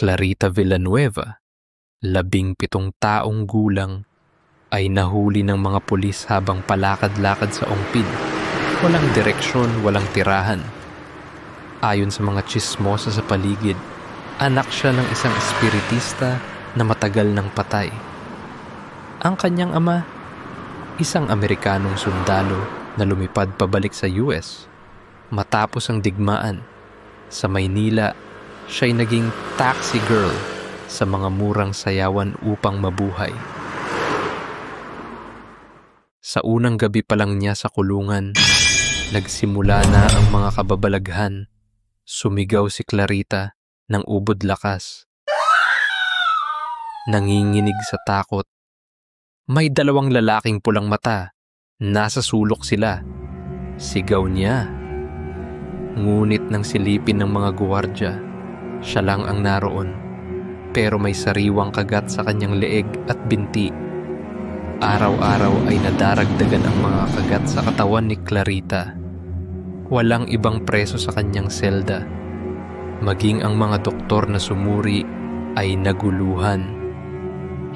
Clarita Villanueva, 17 taong gulang, ay nahuli ng mga pulis habang palakad-lakad sa ongpin. Walang direksyon, walang tirahan. Ayon sa mga tsismosa sa paligid, anak siya ng isang espiritista na matagal nang patay. Ang kanyang ama, isang Amerikanong sundalo na lumipad pabalik sa US. Matapos ang digmaan, sa Maynila, siya'y naging taxi girl sa mga murang sayawan upang mabuhay. Sa unang gabi pa lang niya sa kulungan, nagsimula na ang mga kababalaghan. Sumigaw si Clarita ng ubod lakas. Nanginginig sa takot. May 2 lalaking pulang mata. Nasa sulok sila. Sigaw niya. Ngunit nang silipin ng mga guwardya, siya lang ang naroon. Pero may sariwang kagat sa kanyang leeg at binti. Araw-araw ay nadaragdagan ang mga kagat sa katawan ni Clarita. Walang ibang preso sa kanyang selda. Maging ang mga doktor na sumuri ay naguluhan.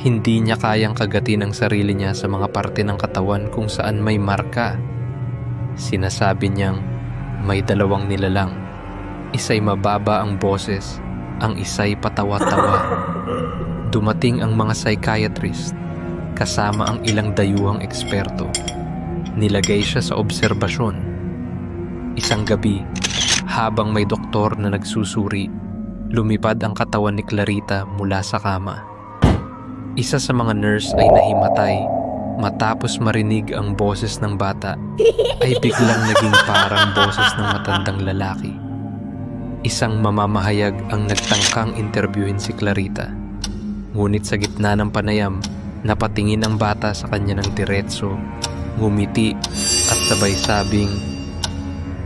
Hindi niya kayang kagatin ang sarili niya sa mga parte ng katawan kung saan may marka. Sinasabi niyang may 2 nilalang. Isa'y mababa ang boses, ang isa'y patawa-tawa. Dumating ang mga psychiatrist kasama ang ilang dayuhang eksperto. Nilagay siya sa obserbasyon. Isang gabi, habang may doktor na nagsusuri, lumipad ang katawan ni Clarita mula sa kama. Isa sa mga nurse ay nahimatay matapos marinig ang boses ng bata ay biglang naging parang boses ng matandang lalaki. Isang mamamahayag ang nagtangkang interviewin si Clarita. Ngunit sa gitna ng panayam, napatingin ang bata sa kanya ng diretso, ngumiti at sabay sabing,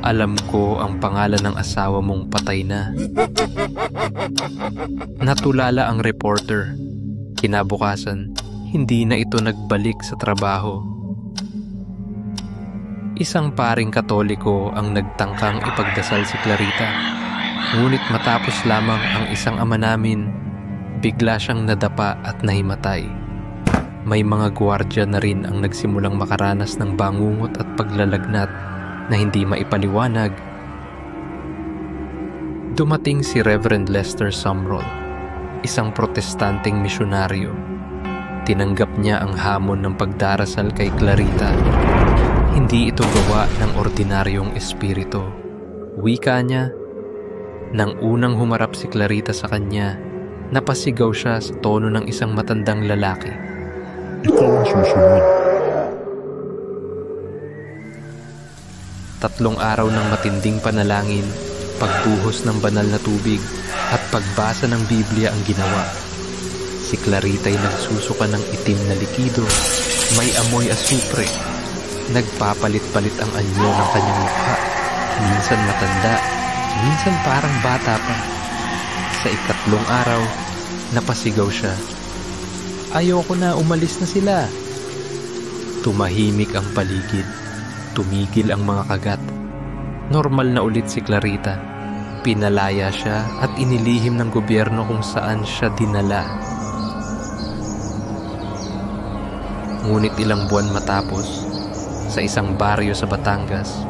"Alam ko ang pangalan ng asawa mong patay na." Natulala ang reporter. Kinabukasan, hindi na ito nagbalik sa trabaho. Isang paring Katoliko ang nagtangkang ipagdasal si Clarita. Ngunit matapos lamang ang isang ama namin, bigla siyang nadapa at nahimatay. May mga gwardiya na rin ang nagsimulang makaranas ng bangungot at paglalagnat na hindi maipaliwanag. Dumating si Reverend Lester Sumrall, isang protestanteng misyonaryo. Tinanggap niya ang hamon ng pagdarasal kay Clarita. Hindi ito gawa ng ordinaryong espiritu. Wika niya, nang unang humarap si Clarita sa kanya, napasigaw siya sa tono ng isang matandang lalaki. "Ikaw ang susunod." 3 araw ng matinding panalangin, pagbuhos ng banal na tubig, at pagbasa ng Biblia ang ginawa. Si Clarita ay nagsusuka ng itim na likido, may amoy asupre. Nagpapalit-palit ang anyo ng kanyang mukha. Minsan matanda, minsan parang bata pa. Sa 3 araw, napasigaw siya. "Ayoko na, umalis na sila." Tumahimik ang paligid. Tumigil ang mga kagat. Normal na ulit si Clarita. Pinalaya siya at inilihim ng gobyerno kung saan siya dinala. Ngunit ilang buwan matapos, sa isang baryo sa Batangas,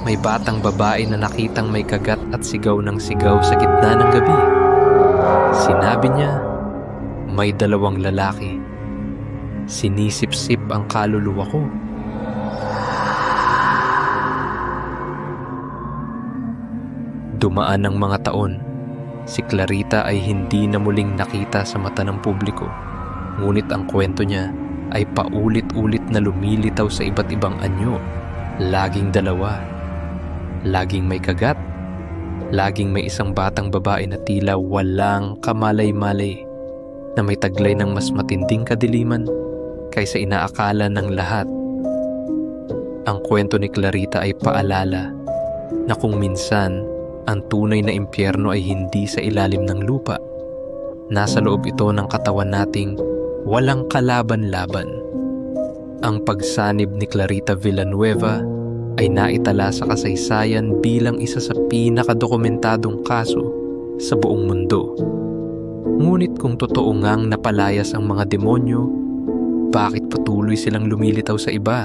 may batang babae na nakitang may kagat at sigaw ng sigaw sa gitna ng gabi. Sinabi niya, may 2 lalaki. Sinisip-sip ang kaluluwa ko. Dumaan ang mga taon. Si Clarita ay hindi na muling nakita sa mata ng publiko. Ngunit ang kwento niya ay paulit-ulit na lumilitaw sa iba't ibang anyo. Laging 2. Laging may kagat. Laging may isang batang babae na tila walang kamalay-malay, na may taglay ng mas matinding kadiliman kaysa inaakala ng lahat. Ang kwento ni Clarita ay paalala na kung minsan ang tunay na impyerno ay hindi sa ilalim ng lupa. Nasa loob ito ng katawan nating walang kalaban-laban. Ang pagsanib ni Clarita Villanueva ay naitala sa kasaysayan bilang isa sa pinakadokumentadong kaso sa buong mundo. Ngunit kung totoo ngang napalayas ang mga demonyo, bakit patuloy silang lumilitaw sa iba?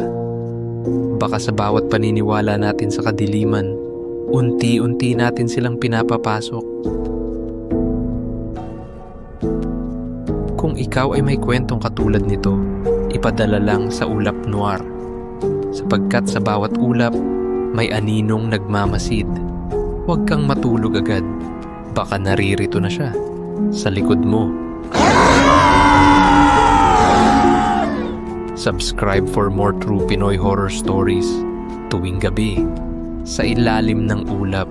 Baka sa bawat paniniwala natin sa kadiliman, unti-unti natin silang pinapapasok. Kung ikaw ay may kwentong katulad nito, ipadala lang sa Ulap Noir. Sapagkat sa bawat ulap, may aninong nagmamasid. Huwag kang matulog agad. Baka naririto na siya sa likod mo. Subscribe for more true Pinoy horror stories tuwing gabi sa ilalim ng ulap.